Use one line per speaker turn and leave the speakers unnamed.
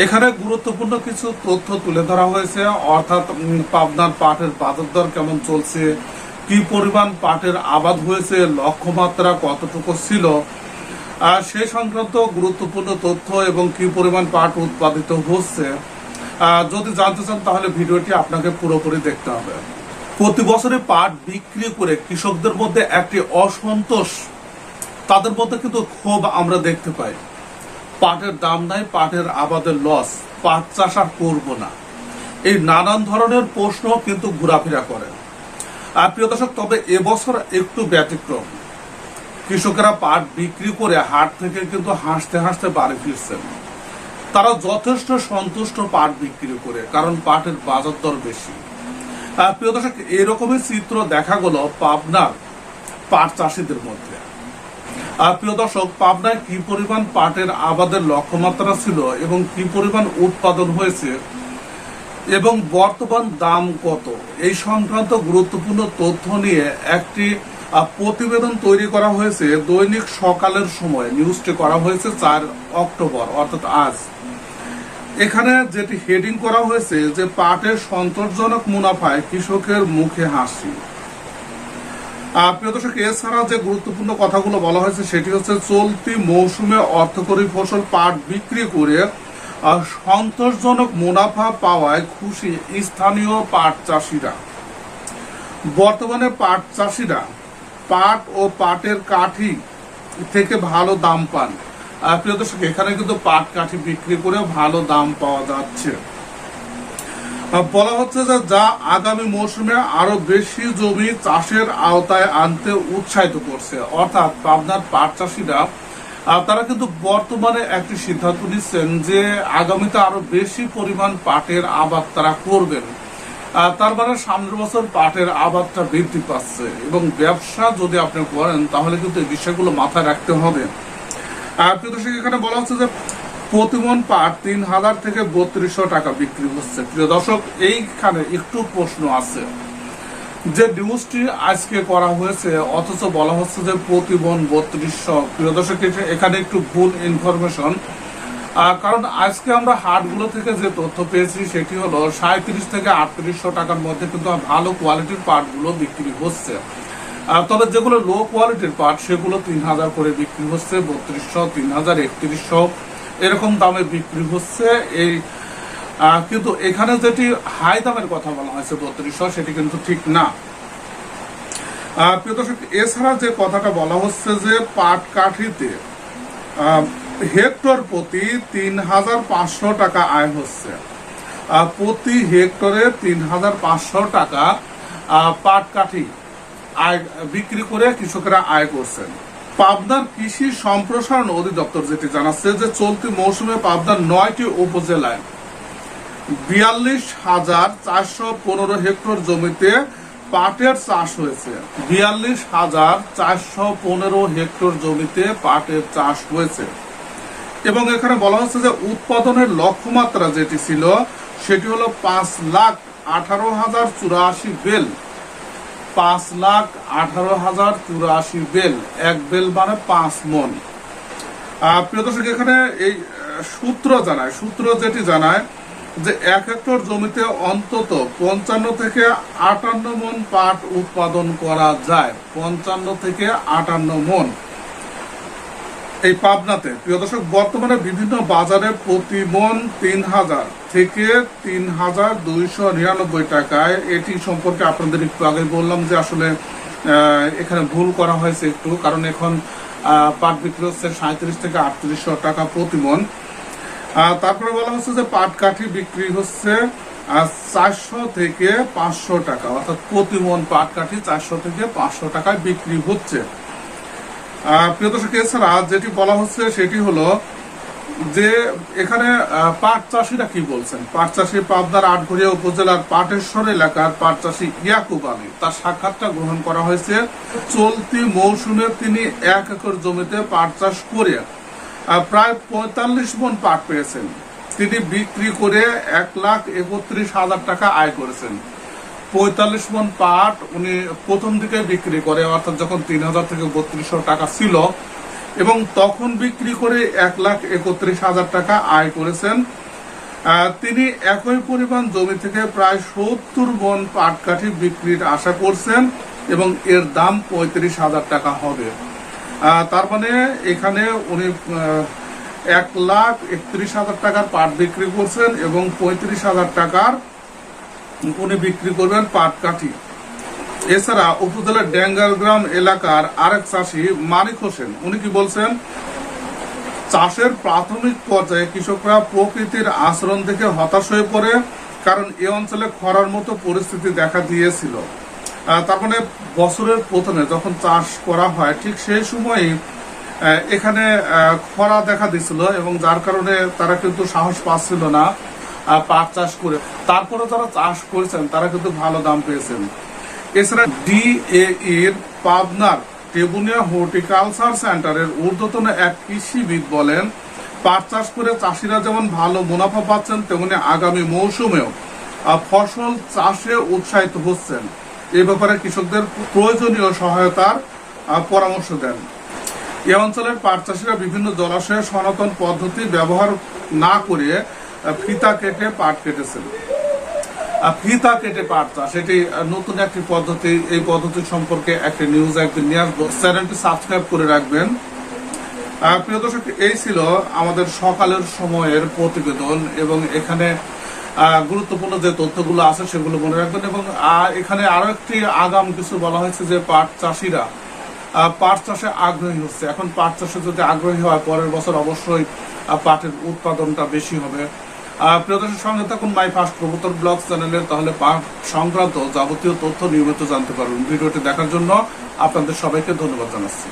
এখানে গুরুত্বপূর্ণ কিছু তথ্য তুলে ধরা হয়েছে, অর্থাৎ পাবনার পাটের বাজার দর কেমন চলছে, কি পরিমাণ পাটের আবাদ হয়েছে, লক্ষ্যমাত্রা কতটুকু ছিল, সে সংক্রান্ত গুরুত্বপূর্ণ তথ্য এবং কি পরিমাণ পাট উৎপাদিত হচ্ছে যদি জানতে চান তাহলে ভিডিওটি আপনাকে পুরোপুরি দেখতে হবে। প্রতি বছরে পাট বিক্রি করে কৃষকদের মধ্যে একটি অসন্তোষ, তাদের মধ্যে কিন্তু ক্ষোভ আমরা দেখতে পাই। পাটের দাম নাই, পাটের আবাদের লস, পাট চাষ আর করবো না, এই নানান ধরনের প্রশ্ন কিন্তু ঘোরাফেরা করে। প্রিয় দর্শক, তবে এবছর একটু ব্যতিক্রম। কৃষকেরা পাট বিক্রি করে হাট থেকে কিন্তু হাসতে হাসতে বাড়ি ফিরছেন। তারা যথেষ্ট সন্তুষ্ট পাট বিক্রি করে, কারণ পাটের বাজার দর বেশি। প্রিয় দর্শক, এরকমই চিত্র দেখা গেল পাবনার পাট চাষিদের মধ্যে। প্রিয় দর্শক, পাবনায় কি পরিমাণ পাটের আবাদের লক্ষ্যমাত্রা ছিল এবং কি পরিমাণ উৎপাদন হয়েছে এবং বর্তমান দাম কত, এই সংক্রান্ত গুরুত্বপূর্ণ তথ্য নিয়ে একটি প্রতিবেদন তৈরি করা হয়েছে। দৈনিক সকালের সময় নিউজটি করা হয়েছে 4 অক্টোবর, অর্থাৎ আজ। এখানে যেটি হেডিং করা হয়েছে যে পাটের সন্তোষজনক মুনাফায় কৃষকের মুখে হাসি। প্রিয় দর্শক, এছাড়া যে গুরুত্বপূর্ণ কথাগুলো বলা হয়েছে সেটি হচ্ছে চলতি মৌসুমে অর্থকরী ফসল পাট বিক্রি করে সন্তোষজনক মুনাফা পাওয়ায় খুশি স্থানীয় পাট চাষিরা। বর্তমানে পাট চাষিরা পাট ও পাটের কাঠি থেকে ভালো দাম পান। প্রিয় দর্শক, এখানে কিন্তু পাট কাঠি বিক্রি করে ভালো দাম পাওয়া যাচ্ছে। বলা হচ্ছে যে যা আগামী মৌসুমে আরো বেশি জমি চাষের আওতায় আনতে উৎসাহিত করছে। অর্থাৎ পাবনার পাট চাষিরা তারা কিন্তু বর্তমানে একটি সিদ্ধান্ত নিচ্ছেন যে আগামীতে আরো বেশি পরিমাণ পাটের আবাদ তারা করবেন। তার মানে সামনের বছর পাটের আবাদটা বৃদ্ধি পাচ্ছে এবং ব্যবসা যদি আপনি করেন তাহলে কিন্তু এই বিষয়গুলো মাথায় রাখতে হবে। প্রিয় দর্শক, এখানে বলা হচ্ছে যে প্রতিমন পাট 3000 থেকে 3200 টাকা বিক্রি হচ্ছে। প্রিয় দর্শক, এইখানে একটু প্রশ্ন আছে যে নিউজটি আজকে করা হয়েছে অথচ বলা হচ্ছে যে প্রতিমন 3200। প্রিয় দর্শক, এখানে একটু ভুল ইনফরমেশন। কারণ আজকে আমরা হাটগুলো থেকে যে তথ্য পেয়েছি সেটি হলো 37 থেকে 3800 টাকার মধ্যে কিন্তু ভালো কোয়ালিটির পাটগুলো বিক্রি হচ্ছে। তবে যেগুলো লো কোয়ালিটির পাট সেগুলো 3000 করে বিক্রি হচ্ছে, 3200, 3000, 3100 এরকম দামে বিক্রি হচ্ছে। এই কিন্তু এখানে যেটি হাই দামের কথা বলা হয়েছে 3200, সেটি কিন্তু ঠিক না। প্রিয় দর্শক, এছাড়া যে কথাটা বলা হচ্ছে যে পাট কাঠিতে হেক্টর প্রতি 3500 টাকা আয় হচ্ছে। প্রতি হেক্টরে 3500 টাকা পাট কাঠি আয় বিক্রি করে কৃষকেরা আয় করছেন। পাবনার কৃষি সম্প্রসারণ অধিদপ্তর যেটি জানাচ্ছে যে চলতি মৌসুমে পাবনার 9টি উপজেলায় 42,415 হেক্টর জমিতে পাটের চাষ হয়েছে। 42,415 হেক্টর জমিতে পাটের চাষ হয়েছে এবং এখানে বলা হচ্ছে যে উৎপাদনের লক্ষ্যমাত্রা যেটি ছিল সেটি হলো 5,18,084 বেল। 5,18,084 বেল, এক বেল মানে 5 মন। প্রিয় দর্শক, এখানে এই সূত্র যেটি জানায় যে 1 হেক্টর জমিতে অন্তত 55 থেকে 58 মন পাট উৎপাদন করা যায়। 55 থেকে 58 মন এই পাবনাতে। প্রিয় দর্শক, বর্তমানে বিভিন্ন বাজারে প্রতি মন 3000 থেকে 3299 টাকায়। এটি সম্পর্কে আপনাদের একটু আগে বললাম যে আসলে এখানে ভুল করা হয়েছে একটু, কারণ এখন পাট বিক্রি হচ্ছে 37 থেকে 3800 টাকা প্রতি মন। তারপরে বলা হচ্ছে যে পাট কাঠি বিক্রি হচ্ছে 400 থেকে 500 টাকা, অর্থাৎ প্রতি মন পাট কাঠি 400 থেকে 500 টাকায় বিক্রি হচ্ছে। প্রিয় দর্শক, এছাড়া যেটি বলা হচ্ছে সেটি হলো যে এখানে পাট চাষিরা কি বলছেন। পাট চাষি পাবনার আটঘরিয়া উপজেলার পাটেশ্বর এলাকার পাট চাষি ইয়াকুব আলী, তার সাক্ষাৎটা গ্রহণ করা হয়েছে। চলতি মৌসুমে তিনি 1 একর জমিতে পাট চাষ করে প্রায় 45 মন পাট পেয়েছেন। তিনি বিক্রি করে 1,31,000 টাকা আয় করেছেন। 45 মন পাট উনি প্রথম দিকে বিক্রি করে, অর্থাৎ যখন 3000 থেকে 3200 টাকা ছিল, এবং তখন বিক্রি করে 1,31,000 টাকা আয় করেছেন। তিনি একই পরিমাণ জমি থেকে প্রায় 70 মণ পাটকাঠি বিক্রির আশা করছেন এবং এর দাম 35,000 টাকা হবে। তার মানে এখানে উনি 1,31,000 টাকার পাট বিক্রি করছেন এবং 35,000 টাকার উনি বিক্রি করবেন পাটকাঠি। এছাড়া উপজেলার ডেঙ্গারগ্রাম এলাকার আরেক চাষি মানিক হোসেন উনি কি বলছেন, চাষের প্রাথমিক পর্যায়ে কৃষকরা প্রকৃতির আচরণ থেকে হতাশ হয়ে পড়ে, কারণ এ অঞ্চলে খরার মতো পরিস্থিতি দেখা দিয়েছিল। তার মানে বছরের প্রথমে যখন চাষ করা হয় ঠিক সেই সময়ই এখানে খরা দেখা দিছিল এবং যার কারণে তারা কিন্তু সাহস পাচ্ছিল না পাট চাষ করে। তারপরে যারা চাষ করেছেন তারা কিন্তু ভালো দাম পেয়েছেন। এছাড়া ডিএইর পাবনার টেবুনিয়া হর্টিকালচার সেন্টারের ঊর্ধ্বতন এক কৃষিবিদ বলেন, পাট চাষ করে চাষিরা যেমন ভালো মুনাফা পাচ্ছেন তেমনি আগামী মৌসুমেও ফসল চাষে উৎসাহিত হচ্ছেন। এ ব্যাপারে কৃষকদের প্রয়োজনীয় সহায়তার পরামর্শ দেন। এ অঞ্চলের পাট চাষিরা বিভিন্ন জলাশয়ে সনাতন পদ্ধতি ব্যবহার না করে ফিতা কেটে পাট কেটেছেন। ফিতা কেটে পাট চাষ এটি নতুন একটি পদ্ধতি। এই পদ্ধতি সম্পর্কে একটি নিউজ একদিন নিয়ে আসবো, চ্যানেলটি সাবস্ক্রাইব করে রাখবেন। প্রিয় দর্শক, এই ছিল আমাদের সকালের সময়ের প্রতিবেদন এবং এখানে গুরুত্বপূর্ণ যে তথ্যগুলো আছে সেগুলো মনে রাখবেন। এবং এখানে আরো একটি আগাম কিছু বলা হয়েছে যে পাট চাষিরা পাট চাষে আগ্রহী হচ্ছে। এখন পাট চাষে যদি আগ্রহী হয় পরের বছর অবশ্যই পাটের উৎপাদনটা বেশি হবে। প্রিয় দর্শক, সঙ্গে থাকুন মাই ফার্স্ট কবুতর ব্লগ চ্যানেলের, তাহলে পাট সংক্রান্ত যাবতীয় তথ্য নিয়মিত জানতে পারবেন। ভিডিওটি দেখার জন্য আপনাদের সবাইকে ধন্যবাদ জানাচ্ছি।